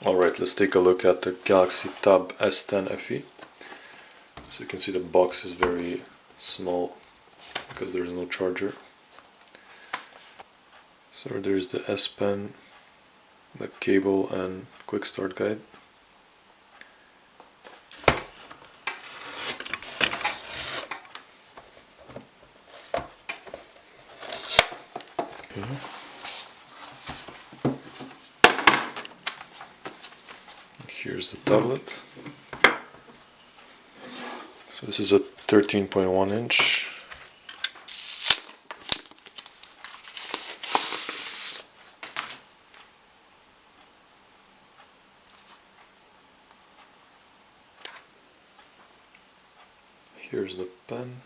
Alright, let's take a look at the Galaxy Tab S10 FE. So you can see the box is very small because there's no charger. So there's the S Pen, the cable and quick start guide. Okay. Here's the tablet. So this is a 13.1 inch. Here's the pen.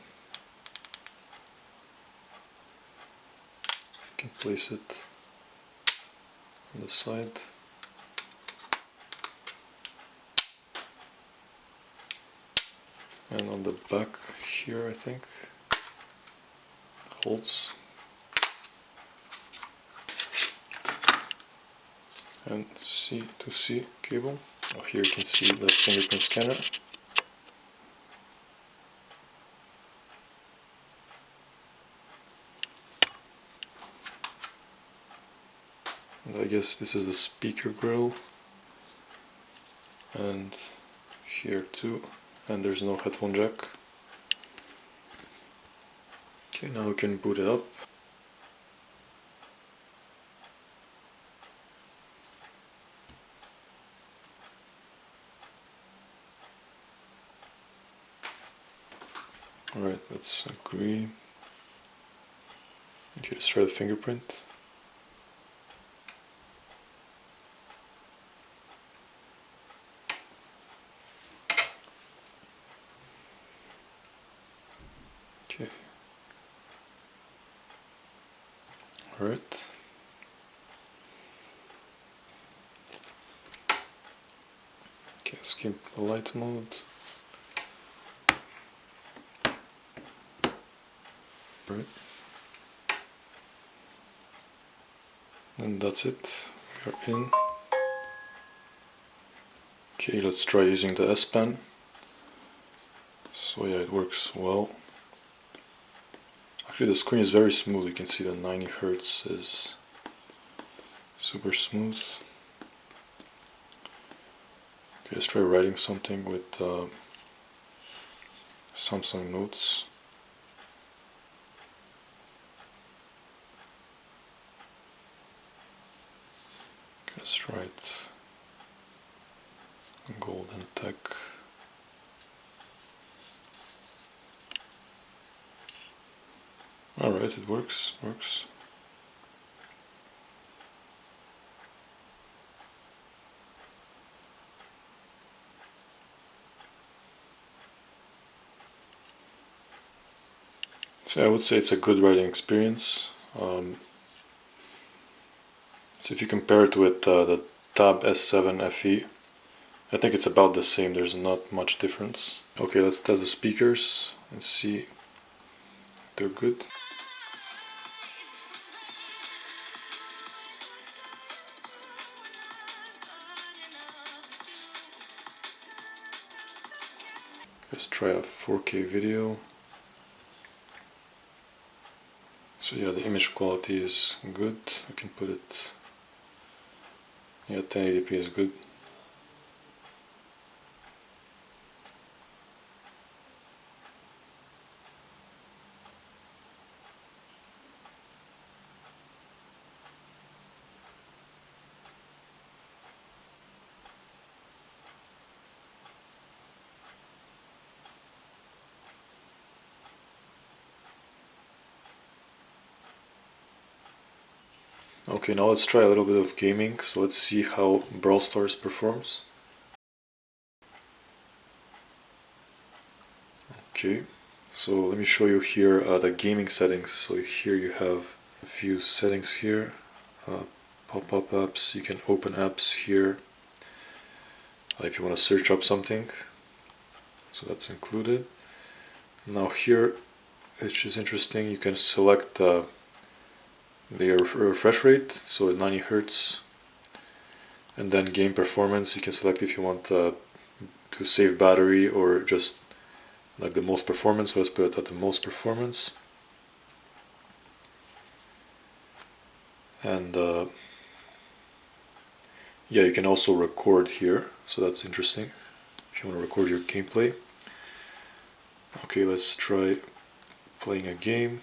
You can place it on the side. And on the back here, I think, holds. And C to C cable. Oh, here you can see the fingerprint scanner. And I guess this is the speaker grill. And here too. And there's no headphone jack. Okay, now we can boot it up. Alright, let's agree. Okay, let's try the fingerprint. Okay. Alright. Okay, skip the light mode. Right. And that's it. We're in. Okay, let's try using the S Pen. So yeah, it works well. Actually, the screen is very smooth. You can see the 90 Hz is super smooth. Okay, let's try writing something with Samsung Notes. Let's write Golden Tech. Alright, it works. So I would say it's a good writing experience. So if you compare it with the Tab S10 FE, I think it's about the same. There's not much difference. Okay, let's test the speakers and see if they're good. Let's try a 4K video. So yeah, the image quality is good. I can put it, yeah, 1080p is good. Okay, now let's try a little bit of gaming. So let's see how Brawl Stars performs. Okay, so let me show you here the gaming settings. So here you have a few settings here. Pop-up apps, you can open apps here if you want to search up something. So that's included. Now here, which is interesting, you can select the refresh rate, so at 90 Hz, And then game performance, you can select if you want to save battery or just like the most performance. So let's put it at the most performance. And yeah, you can also record here, so that's interesting if you want to record your gameplay. Okay, let's try playing a game.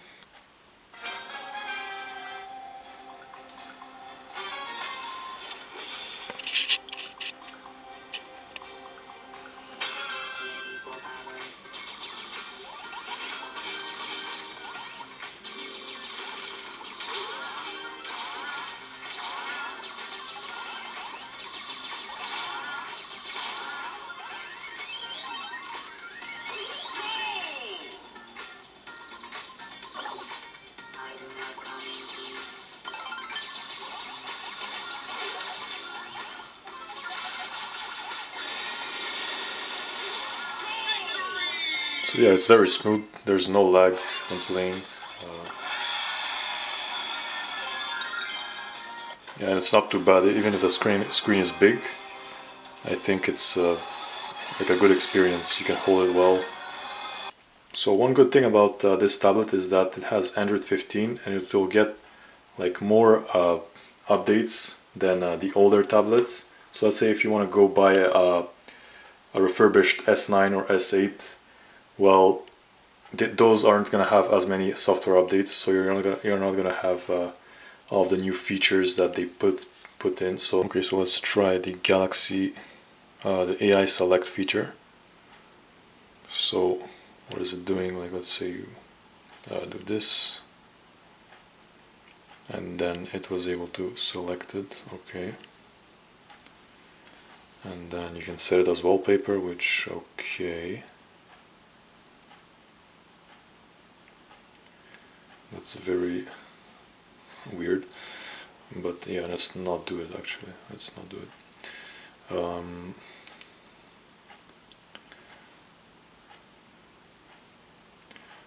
So yeah, it's very smooth, there's no lag when playing. Yeah, and it's not too bad, even if the screen is big. I think it's like a good experience, you can hold it well. So one good thing about this tablet is that it has Android 15 and it will get like more updates than the older tablets. So let's say if you want to go buy a refurbished S9 or S8, well, those aren't going to have as many software updates, so you're not going to have all of the new features that they put in. So okay, so let's try the Galaxy, the AI Select feature. So what is it doing? Like, let's say you do this, and then it was able to select it. Okay, and then you can set it as wallpaper, which, okay, that's very weird, but yeah, let's not do it. Actually, let's not do it.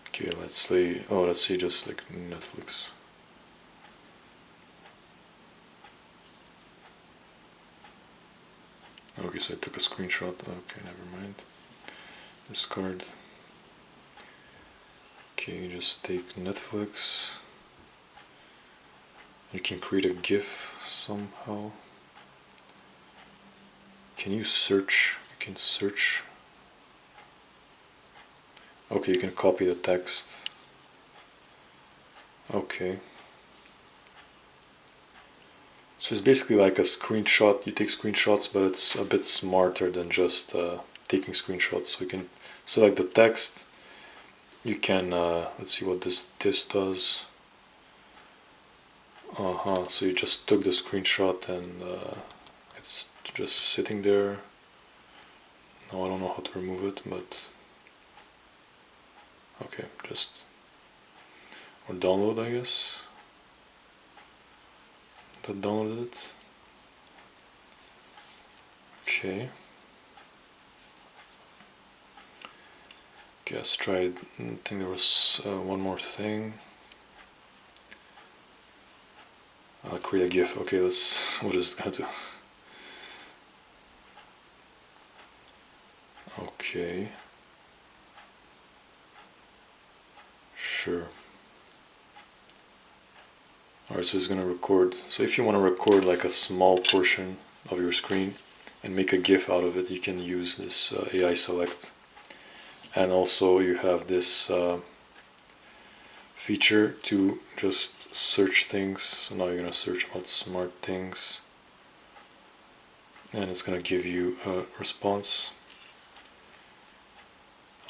Okay, let's say, oh, let's see, just like Netflix. Okay, so I took a screenshot. Okay, never mind. Discard. Okay, you just take Netflix. You can create a GIF somehow. Can you search? You can search. Okay, you can copy the text. Okay. So it's basically like a screenshot. You take screenshots, but it's a bit smarter than just taking screenshots. So you can select the text. You can, let's see what this does. So you just took the screenshot and it's just sitting there. Now I don't know how to remove it, but okay, just, or download, I guess. That downloaded it. Okay. Okay, let's try it. I think there was one more thing. I'll create a GIF. Okay, let's, what is it gonna do? Okay. Sure. Alright, so it's gonna record. So if you want to record like a small portion of your screen and make a GIF out of it, you can use this AI Select. And also you have this feature to just search things. So now you're gonna search about smart things, and it's gonna give you a response.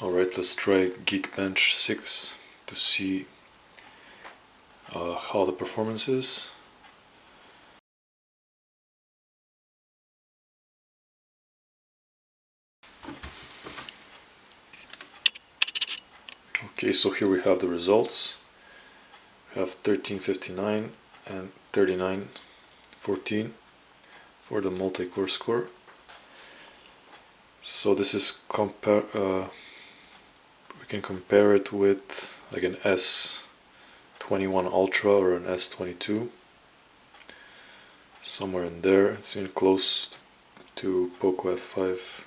Alright, let's try GeekBench 6 to see how the performance is. Okay, so here we have the results. We have 1359 and 3914 for the multi-core score. So this is we can compare it with like an S21 Ultra or an S22. somewhere in there. It's in close to Poco F5.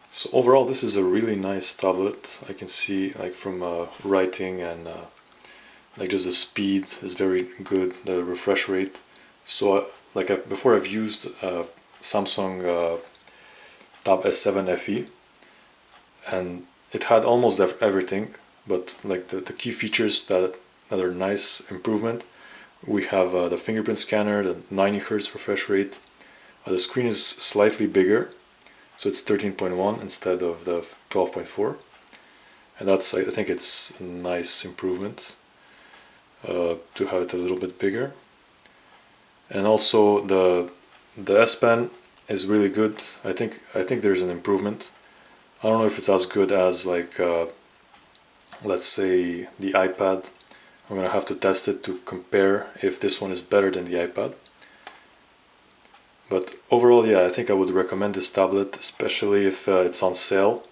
So overall, this is a really nice tablet. I can see, like, from writing and like just the speed is very good, the refresh rate. So before I've used Samsung Tab S10 FE, and it had almost everything, but like the key features that are nice improvement. We have the fingerprint scanner, the 90 Hz refresh rate. The screen is slightly bigger, so it's 13.1 instead of the 12.4, and that's, I think it's a nice improvement to have it a little bit bigger. And also the S Pen is really good. I think there's an improvement. I don't know if it's as good as, like, let's say, the iPad. I'm gonna have to test it to compare if this one is better than the iPad. But overall, yeah, I think I would recommend this tablet, especially if it's on sale.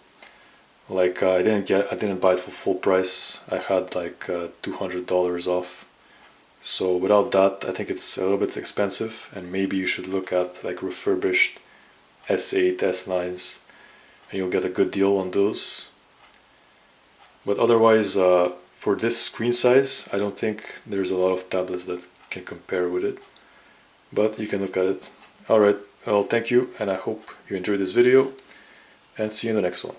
Like, I didn't buy it for full price. I had like $200 off. So without that, I think it's a little bit expensive, and maybe you should look at like refurbished S8, S9s, and you'll get a good deal on those. But otherwise, for this screen size, I don't think there's a lot of tablets that can compare with it. But you can look at it. Alright, well, thank you, and I hope you enjoyed this video, and see you in the next one.